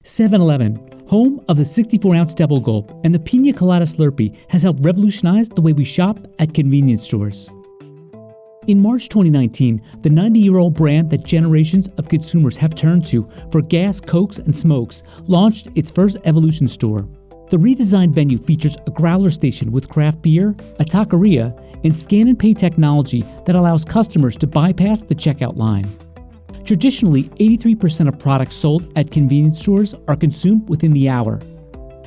7-Eleven, home of the 64-ounce Double Gulp and the Pina Colada Slurpee, has helped revolutionize the way we shop at convenience stores. In March 2019, the 90-year-old brand that generations of consumers have turned to for gas, cokes, and smokes launched its first Evolution store. The redesigned venue features a growler station with craft beer, a taqueria, and scan and pay technology that allows customers to bypass the checkout line. Traditionally, 83% of products sold at convenience stores are consumed within the hour.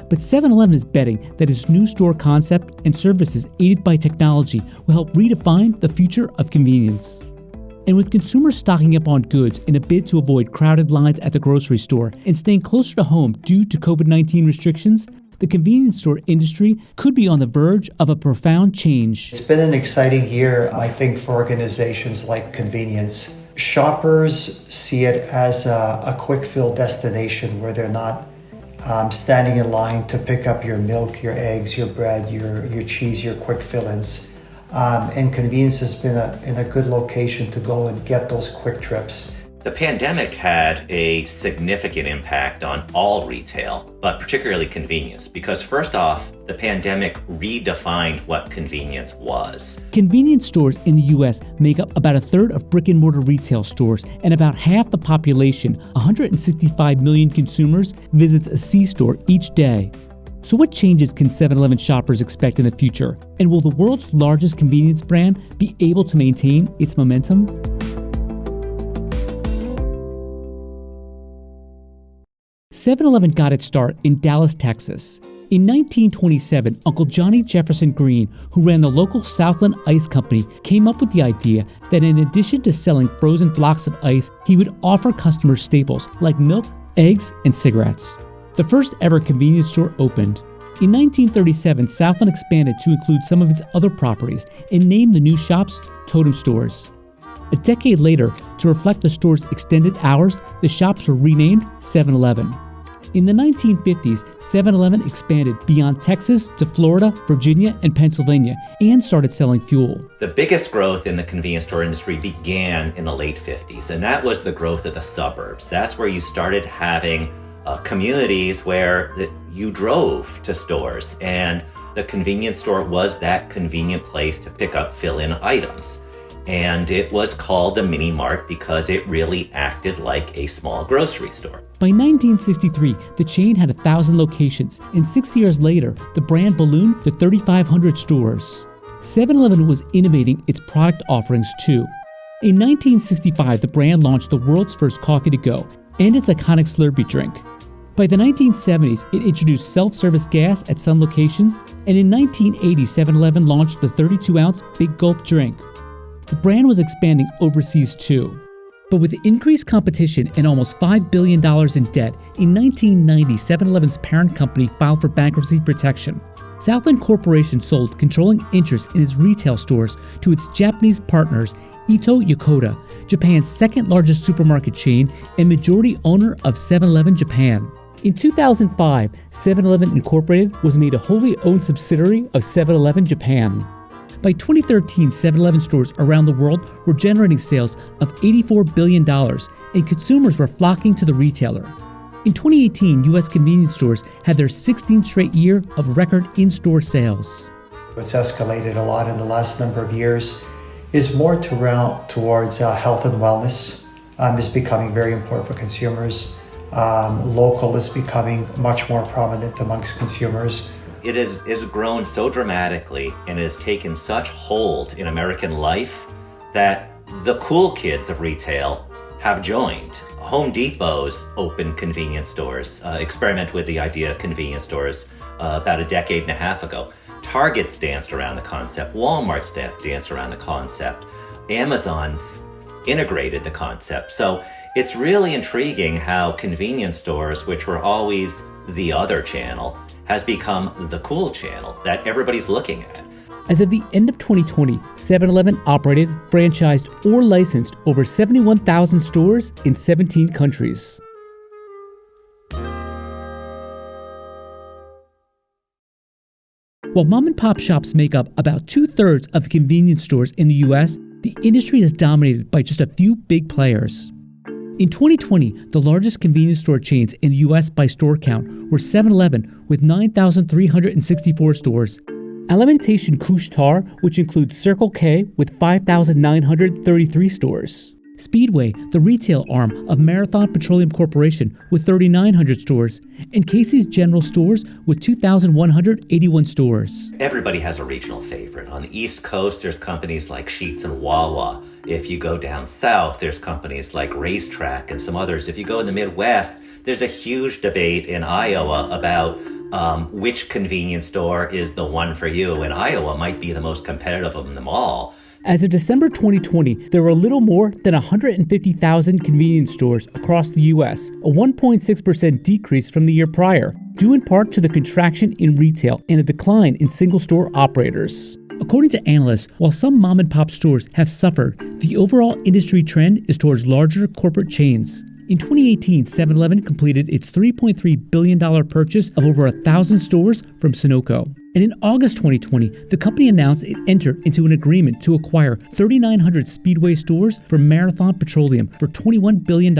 But 7-Eleven is betting that its new store concept and services aided by technology will help redefine the future of convenience. And with consumers stocking up on goods in a bid to avoid crowded lines at the grocery store and staying closer to home due to COVID-19 restrictions, the convenience store industry could be on the verge of a profound change. It's been an exciting year, I think, for organizations like convenience. Shoppers see it as a quick fill destination where they're not standing in line to pick up your milk, your eggs, your bread, your cheese, your quick fill-ins. And convenience has been in a good location to go and get those quick trips. The pandemic had a significant impact on all retail, but particularly convenience, because first off, the pandemic redefined what convenience was. Convenience stores in the U.S. make up about a third of brick-and-mortar retail stores, and about half the population, 165 million consumers, visits a C-store each day. So what changes can 7-Eleven shoppers expect in the future? And will the world's largest convenience brand be able to maintain its momentum? 7-Eleven got its start in Dallas, Texas. In 1927, Uncle Johnny Jefferson Green, who ran the local Southland Ice Company, came up with the idea that in addition to selling frozen blocks of ice, he would offer customers staples like milk, eggs, and cigarettes. The first ever convenience store opened. In 1937, Southland expanded to include some of its other properties and named the new shops Totem Stores. A decade later, to reflect the store's extended hours, the shops were renamed 7-Eleven. In the 1950s, 7-Eleven expanded beyond Texas to Florida, Virginia, and Pennsylvania, and started selling fuel. The biggest growth in the convenience store industry began in the late 50s, and that was the growth of the suburbs. That's where you started having communities where you drove to stores, and the convenience store was that convenient place to pick up fill-in items. And it was called the mini mart because it really acted like a small grocery store. By 1963, the chain had 1,000 locations, and 6 years later, the brand ballooned to 3,500 stores. 7-Eleven was innovating its product offerings too. In 1965, the brand launched the world's first coffee to go and its iconic Slurpee drink. By the 1970s, it introduced self-service gas at some locations, and in 1980, 7-Eleven launched the 32-ounce Big Gulp drink. The brand was expanding overseas too. But with increased competition and almost $5 billion in debt, in 1990, 7-Eleven's parent company filed for bankruptcy protection. Southland Corporation sold controlling interest in its retail stores to its Japanese partners, Ito Yokota, Japan's second largest supermarket chain and majority owner of 7-Eleven Japan. In 2005, 7-Eleven Incorporated was made a wholly owned subsidiary of 7-Eleven Japan. By 2013, 7-Eleven stores around the world were generating sales of $84 billion, and consumers were flocking to the retailer. In 2018, U.S. convenience stores had their 16th straight year of record in-store sales. What's escalated a lot in the last number of years is more towards health and wellness. Is becoming very important for consumers. Local is becoming much more prominent amongst consumers. It has grown so dramatically and has taken such hold in American life that the cool kids of retail have joined. Home Depot's opened convenience stores, experiment with the idea of convenience stores about a decade and a half ago. Target's danced around the concept. Walmart's danced around the concept. Amazon's integrated the concept. So it's really intriguing how convenience stores, which were always the other channel, has become the cool channel that everybody's looking at. As of the end of 2020, 7-Eleven operated, franchised, or licensed over 71,000 stores in 17 countries. While mom-and-pop shops make up about 2/3 of convenience stores in the U.S., the industry is dominated by just a few big players. In 2020, the largest convenience store chains in the U.S. by store count were 7-Eleven with 9,364 stores, Alimentation Couche-Tard, which includes Circle K with 5,933 stores, Speedway, the retail arm of Marathon Petroleum Corporation with 3,900 stores, and Casey's General Stores with 2,181 stores. Everybody has a regional favorite. On the East Coast, there's companies like Sheetz and Wawa. If you go down south, there's companies like Racetrack and some others. If you go in the Midwest, there's a huge debate in Iowa about which convenience store is the one for you, and Iowa might be the most competitive of them all. As of December 2020, there were a little more than 150,000 convenience stores across the U.S., a 1.6% decrease from the year prior, due in part to the contraction in retail and a decline in single-store operators. According to analysts, while some mom-and-pop stores have suffered, the overall industry trend is towards larger corporate chains. In 2018, 7-Eleven completed its $3.3 billion purchase of over 1,000 stores from Sunoco. And in August 2020, the company announced it entered into an agreement to acquire 3,900 Speedway stores from Marathon Petroleum for $21 billion.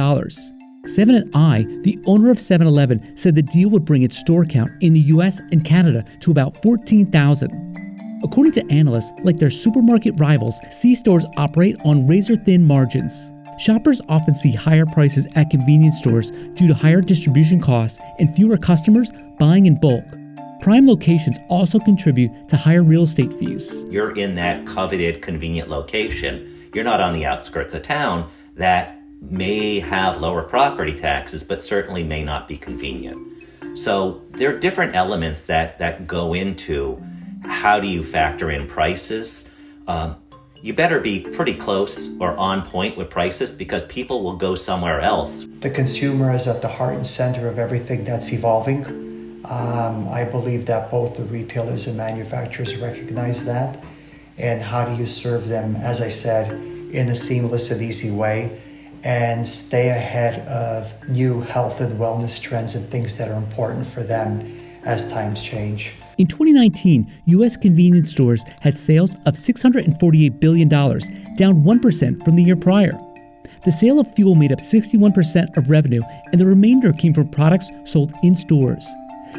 7 & I, the owner of 7-Eleven, said the deal would bring its store count in the US and Canada to about 14,000. According to analysts, like their supermarket rivals, C-stores operate on razor-thin margins. Shoppers often see higher prices at convenience stores due to higher distribution costs and fewer customers buying in bulk. Prime locations also contribute to higher real estate fees. You're in that coveted, convenient location. You're not on the outskirts of town that may have lower property taxes, but certainly may not be convenient. So there are different elements that go into how do you factor in prices. You better be pretty close or on point with prices because people will go somewhere else. The consumer is at the heart and center of everything that's evolving. I believe that both the retailers and manufacturers recognize that. And how do you serve them, as I said, in a seamless and easy way and stay ahead of new health and wellness trends and things that are important for them as times change. In 2019, U.S. convenience stores had sales of $648 billion, down 1% from the year prior. The sale of fuel made up 61% of revenue, and the remainder came from products sold in stores.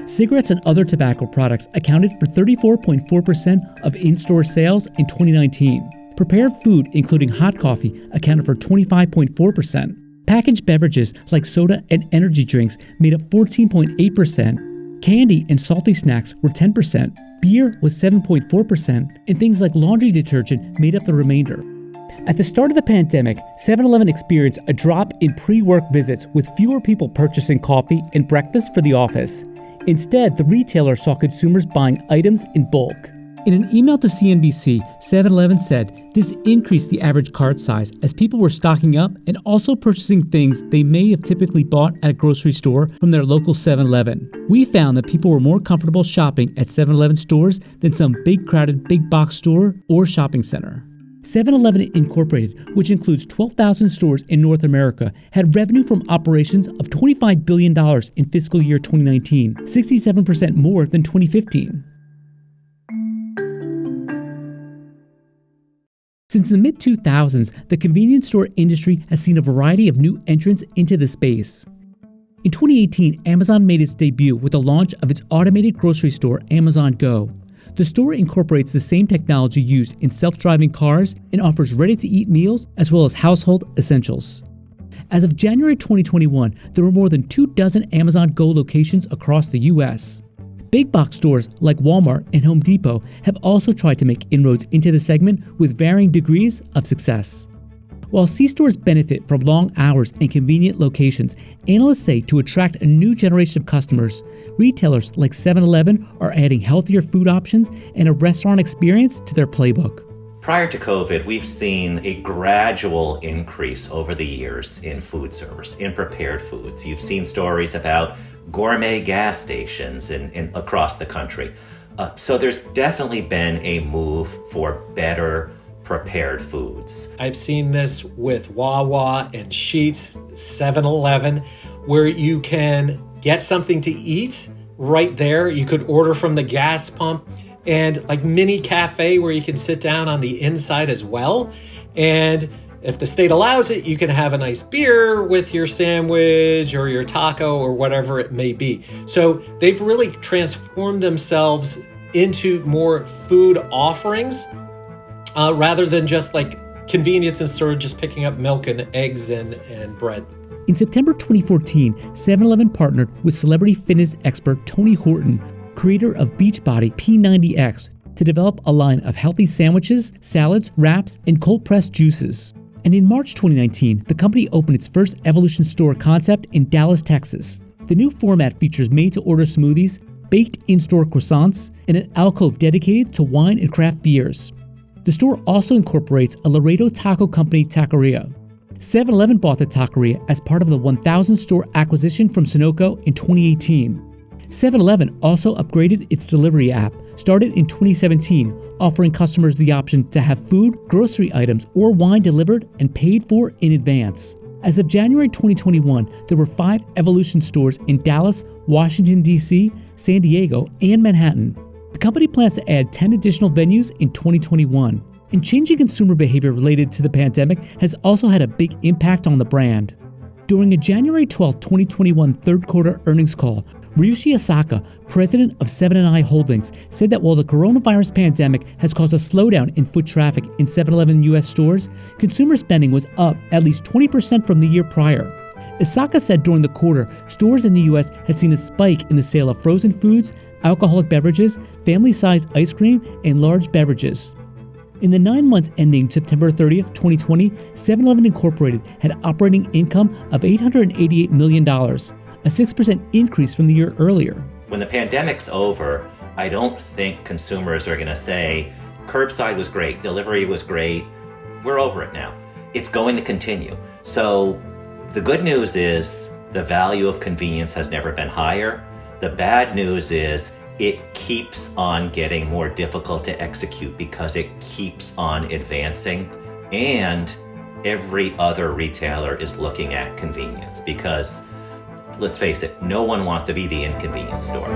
Cigarettes and other tobacco products accounted for 34.4% of in-store sales in 2019. Prepared food, including hot coffee, accounted for 25.4%. Packaged beverages like soda and energy drinks made up 14.8%. Candy and salty snacks were 10%, beer was 7.4%, and things like laundry detergent made up the remainder. At the start of the pandemic, 7-Eleven experienced a drop in pre-work visits with fewer people purchasing coffee and breakfast for the office. Instead, the retailer saw consumers buying items in bulk. In an email to CNBC, 7-Eleven said this increased the average cart size as people were stocking up and also purchasing things they may have typically bought at a grocery store from their local 7-Eleven. We found that people were more comfortable shopping at 7-Eleven stores than some big crowded big box store or shopping center. 7-Eleven Incorporated, which includes 12,000 stores in North America, had revenue from operations of $25 billion in fiscal year 2019, 67% more than 2015. Since the mid-2000s, the convenience store industry has seen a variety of new entrants into the space. In 2018, Amazon made its debut with the launch of its automated grocery store, Amazon Go. The store incorporates the same technology used in self-driving cars and offers ready-to-eat meals as well as household essentials. As of January 2021, there were more than 24 Amazon Go locations across the U.S. Big box stores like Walmart and Home Depot have also tried to make inroads into the segment with varying degrees of success. While C-stores benefit from long hours and convenient locations, analysts say to attract a new generation of customers, retailers like 7-Eleven are adding healthier food options and a restaurant experience to their playbook. Prior to COVID, we've seen a gradual increase over the years in food service, in prepared foods. You've seen stories about gourmet gas stations in across the country. So there's definitely been a move for better prepared foods. I've seen this with Wawa and Sheetz, 7-Eleven, where you can get something to eat right there. You could order from the gas pump, and like mini cafe where you can sit down on the inside as well. And if the state allows it, you can have a nice beer with your sandwich or your taco or whatever it may be. So they've really transformed themselves into more food offerings rather than just like convenience and store, just picking up milk and eggs and bread. In September 2014, 7-Eleven partnered with celebrity fitness expert Tony Horton, creator of Beachbody P90X, to develop a line of healthy sandwiches, salads, wraps, and cold-pressed juices. And in March 2019, the company opened its first Evolution store concept in Dallas, Texas. The new format features made-to-order smoothies, baked in-store croissants, and an alcove dedicated to wine and craft beers. The store also incorporates a Laredo Taco Company taqueria. 7-Eleven bought the taqueria as part of the 1,000-store acquisition from Sunoco in 2018. 7-Eleven also upgraded its delivery app, started in 2017, offering customers the option to have food, grocery items, or wine delivered and paid for in advance. As of January 2021, there were 5 Evolution stores in Dallas, Washington, D.C., San Diego, and Manhattan. The company plans to add 10 additional venues in 2021. And changing consumer behavior related to the pandemic has also had a big impact on the brand. During a January 12, 2021 third quarter earnings call, Ryushi Asaka, president of 7 & I Holdings, said that while the coronavirus pandemic has caused a slowdown in foot traffic in 7-Eleven U.S. stores, consumer spending was up at least 20% from the year prior. Asaka said during the quarter, stores in the U.S. had seen a spike in the sale of frozen foods, alcoholic beverages, family-sized ice cream, and large beverages. In the 9 months ending September 30th, 2020, 7-Eleven Incorporated had operating income of $888 million, a 6% increase from the year earlier. When the pandemic's over, I don't think consumers are going to say, curbside was great, delivery was great, we're over it now. It's going to continue. So the good news is the value of convenience has never been higher. The bad news is it keeps on getting more difficult to execute because it keeps on advancing, and every other retailer is looking at convenience because, let's face it, no one wants to be the inconvenience store.